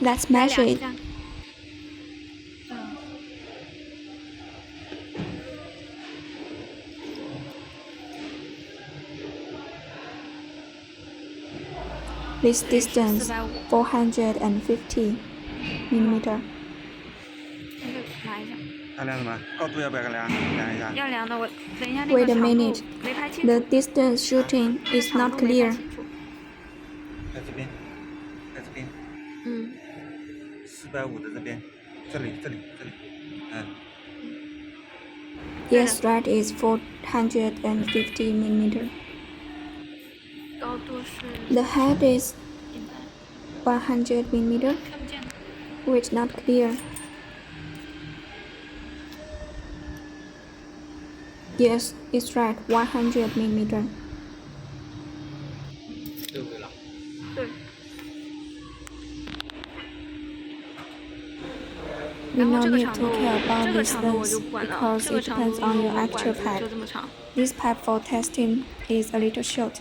Let's measure it. This distance 450 millimeter. 拿一下。看亮了吗？高度要不要量？量一下。要量的，我等一下那个 Wait a 长度 minute. 没拍清楚。 The distance shooting 那个 is 长 not 度没拍 clear. 清楚。在这边，在这边。 450的这边，这里。Yes, right is 450 millimeter. 高度是 The height is 100 millimeter. 看不见的。 Which not clear. Yes, it's right. 100 millimeter. 对不对了？对。 We 然后 no 这个 need 长 to 度， care 这 about 个 this 长度我 length 就不管了， because 这个 it 长度 depends on your 我管 actual 就 pipe. 这么长。 This pipe for testing is a little short.